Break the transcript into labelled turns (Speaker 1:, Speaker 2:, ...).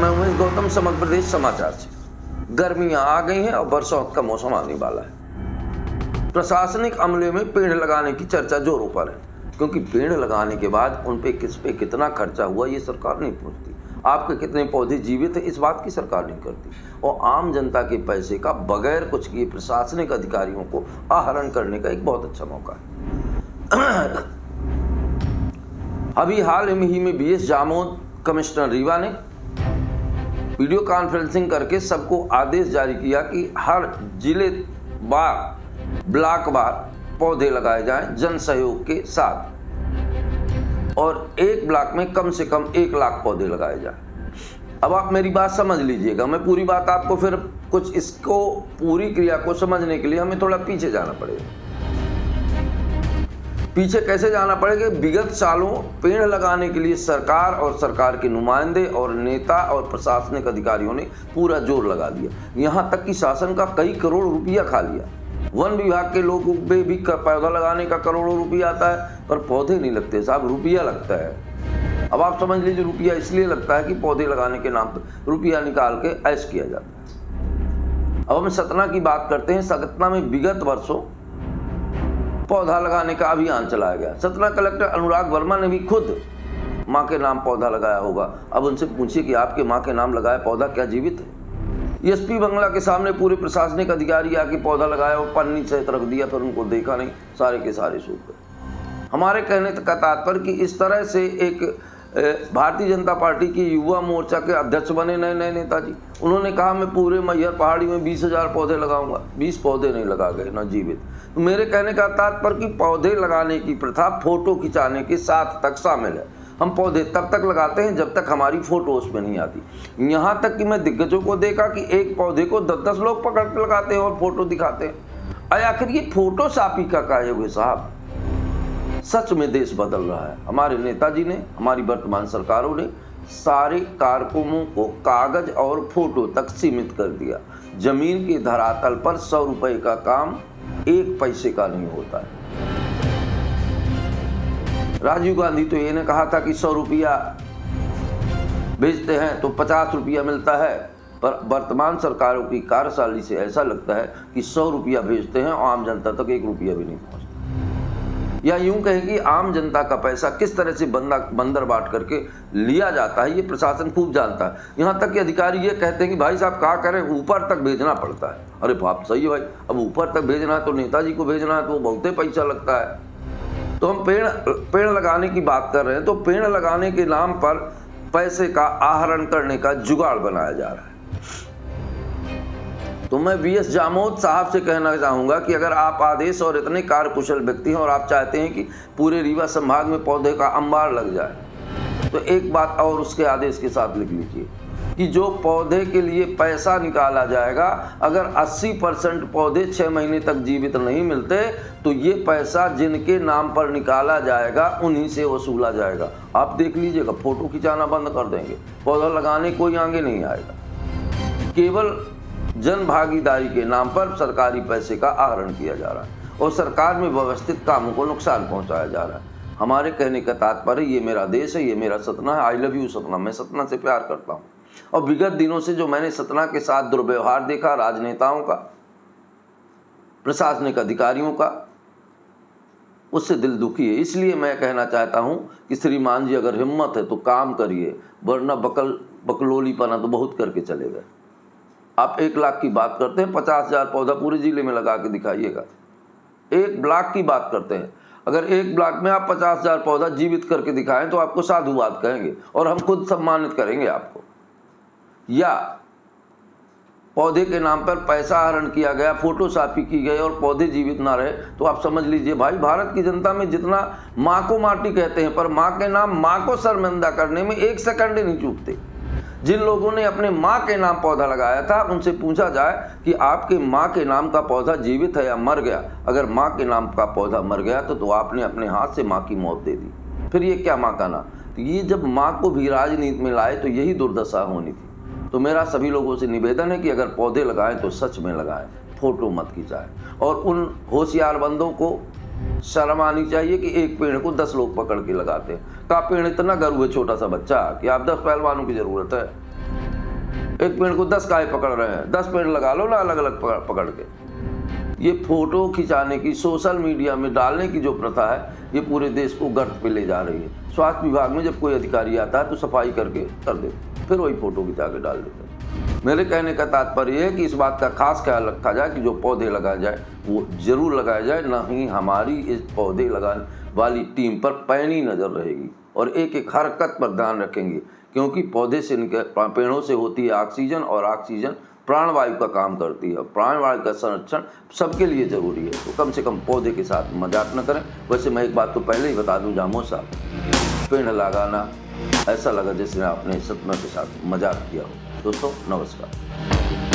Speaker 1: मैं उमेश गौतम, समग्र प्रदेश समाचार से। गर्मियां आ गई हैं और बरसात का मौसम आने वाला है। प्रशासनिक अमले में पेड़ लगाने की चर्चा जोरों पर है, क्योंकि पेड़ लगाने के बाद उन पे कितना खर्चा हुआ ये सरकार नहीं पूछती। आपके कितने पौधे जीवित हैं इस बात की सरकार नहीं करती। और आम जनता के पैसे का बगैर कुछ किए प्रशासनिक अधिकारियों को आहरण करने का एक बहुत अच्छा मौका है। अभी हाल ही में बीएस जामोद कमिश्नर रीवा ने वीडियो कॉन्फ्रेंसिंग करके सबको आदेश जारी किया कि हर जिले बार ब्लॉक बार पौधे लगाए जाएं जन सहयोग के साथ, और एक ब्लॉक में कम से कम 1 लाख पौधे लगाए जाएं। अब आप मेरी बात समझ लीजिएगा, मैं पूरी बात आपको फिर कुछ इसको पूरी क्रिया को समझने के लिए हमें थोड़ा पीछे जाना पड़ेगा। पीछे कैसे जाना पड़ेगा? विगत सालों पेड़ लगाने के लिए सरकार और सरकार के नुमाइंदे और नेता और प्रशासनिक अधिकारियों ने पूरा जोर लगा दिया। यहाँ तक कि शासन का कई करोड़ रुपया खा लिया। वन विभाग के लोगों पे भी पौधा लगाने का करोड़ों रुपया आता है, पर पौधे नहीं लगते साहब, रुपया लगता है। अब आप समझ लीजिए, रुपया इसलिए लगता है कि पौधे लगाने के नाम पर रुपया निकाल के ऐश किया जाता है। अब हम सतना की बात करते हैं। सतना में विगत वर्षों पौधा लगाने का अभियान चलाया गया। सतना कलेक्टर अनुराग वर्मा ने भी खुद मां के नाम पौधा लगाया होगा। अब उनसे पूछिए कि आपके मां के नाम लगाया पौधा क्या जीवित है? एसपी बंगला के सामने पूरे प्रशासनिक अधिकारी आके पौधा लगाया और पन्नी सहित रख दिया, फिर उनको देखा नहीं, सारे के सारे सूख गए। हमारे कहने का तात्पर्य कि इस तरह से एक भारतीय जनता पार्टी की युवा मोर्चा के अध्यक्ष बने नए नेताजी। उन्होंने कहा मैं पूरे मैहर पहाड़ी में 20,000 पौधे लगाऊंगा। 20 पौधे नहीं लगा गए ना जीवित। तो मेरे कहने का तात्पर्य कि पौधे लगाने की प्रथा फोटो खिंचाने के साथ तक शामिल है। हम पौधे तब तक लगाते हैं जब तक हमारी फोटो उसमें नहीं आती। यहाँ तक कि मैं दिग्गजों को देखा कि एक पौधे को 10-10 लोग पकड़ के लगाते हैं और फोटो दिखाते हैं। आखिर ये फोटो सापी का काय हुए साहब? सच में देश बदल रहा है। हमारे नेताजी ने, हमारी वर्तमान सरकारों ने सारे कार्यक्रमों को कागज और फोटो तक सीमित कर दिया। जमीन के धरातल पर 100 रुपए का काम 1 पैसे का नहीं होता है। राजीव गांधी तो ये ने कहा था कि 100 रुपया भेजते हैं तो 50 रुपया मिलता है, पर वर्तमान सरकारों की कार्यशैली से ऐसा लगता है कि 100 रुपया भेजते हैं और आम जनता तक 1 रुपया भी नहीं पहुंचता। या यूं कहें कि आम जनता का पैसा किस तरह से बंदर बांट करके लिया जाता है ये प्रशासन खूब जानता है। यहाँ तक कि अधिकारी ये कहते हैं कि भाई साहब क्या करें, ऊपर तक भेजना पड़ता है। अरे बाप सही है भाई, अब ऊपर तक भेजना है तो नेताजी को भेजना है तो बहुते पैसा लगता है। तो हम पेड़ लगाने की बात कर रहे हैं, तो पेड़ लगाने के नाम पर पैसे का आहरण करने का जुगाड़ बनाया जा रहा है। तो मैं बीएस जामोद साहब से कहना चाहूँगा कि अगर आप आदेश और इतने कार्यकुशल व्यक्ति हैं और आप चाहते हैं कि पूरे रीवा संभाग में पौधे का अंबार लग जाए, तो एक बात और उसके आदेश के साथ लिख लीजिए कि जो पौधे के लिए पैसा निकाला जाएगा, अगर 80% पौधे 6 महीने तक जीवित नहीं मिलते तो ये पैसा जिनके नाम पर निकाला जाएगा उन्हीं से वसूला जाएगा। आप देख लीजिएगा, फोटो खिंचाना बंद कर देंगे, पौधा लगाने कोई आगे नहीं आएगा। केवल जन भागीदारी के नाम पर सरकारी पैसे का आहरण किया जा रहा है और सरकार में व्यवस्थित कामों को नुकसान पहुंचाया जा रहा है। हमारे कहने का तात्पर्य ये मेरा देश है, ये मेरा सतना है। I love you Satna. मैं सतना से प्यार करता हूँ और विगत दिनों से जो मैंने सतना के साथ दुर्व्यवहार देखा, राजनेताओं का, प्रशासनिक अधिकारियों का, उससे दिल दुखी है। इसलिए मैं कहना चाहता हूँ कि श्रीमान जी अगर हिम्मत है तो काम करिए, वरना बकलोलीपना तो बहुत करके चले गए। आप 1 लाख की बात करते हैं, 50,000 पौधा पूरे जिले में लगा के दिखाइएगा। 1 ब्लॉक की बात करते हैं, अगर 1 ब्लॉक में आप 50,000 पौधा जीवित करके दिखाएं तो आपको साधुवाद कहेंगे और हम खुद सम्मानित करेंगे आपको। या पौधे के नाम पर पैसा आहरण किया गया, फोटो साफी की गई और पौधे जीवित ना रहे, तो आप समझ लीजिए भाई, भारत की जनता में जितना माँ को माटी कहते हैं, पर माँ के नाम माँ को शर्मिंदा करने में 1 सेकंड ही नहीं चूकते। जिन लोगों ने अपने माँ के नाम पौधा लगाया था उनसे पूछा जाए कि आपके माँ के नाम का पौधा जीवित है या मर गया। अगर माँ के नाम का पौधा मर गया तो आपने अपने हाथ से माँ की मौत दे दी, फिर ये क्या माँ का नाम? तो ये जब माँ को भी राजनीति में लाए तो यही दुर्दशा होनी थी। तो मेरा सभी लोगों से निवेदन है कि अगर पौधे लगाएं तो सच में लगाएं, फोटो मत खिंचाएं। और उन होशियार बंदों को शर्म आनी चाहिए कि एक पेड़ को 10 लोग पकड़ के लगाते हैं। का पेड़ इतना गर्व है छोटा सा बच्चा कि आप 10 पहलवानों की जरूरत है। एक पेड़ को 10 काहे पकड़ रहे हैं, 10 पेड़ लगा लो ना अलग अलग पकड़ के। ये फोटो खिंचाने की, सोशल मीडिया में डालने की जो प्रथा है, ये पूरे देश को गर्त पे ले जा रही है। स्वास्थ्य विभाग में जब कोई अधिकारी आता है तो सफाई करके कर देते, फिर वही फोटो खिंचा के डाल देते हैं। मेरे कहने का तात्पर्य है कि इस बात का खास ख्याल रखा जाए कि जो पौधे लगाए जाए वो जरूर लगाया जाए, ना ही हमारी इस पौधे लगाने वाली टीम पर पैनी नज़र रहेगी और एक एक हरकत पर ध्यान रखेंगे, क्योंकि पौधे से पेड़ों से होती है ऑक्सीजन, और ऑक्सीजन प्राणवायु का काम करती है। प्राणवायु का संरक्षण सबके लिए ज़रूरी है, तो कम से कम पौधे के साथ मजाक न करें। वैसे मैं एक बात तो पहले ही बता दूं जामो साहब, पेड़ लगाना ऐसा लगा जैसे आपने सपनों के साथ मजाक किया हो। दोस्तों नमस्कार।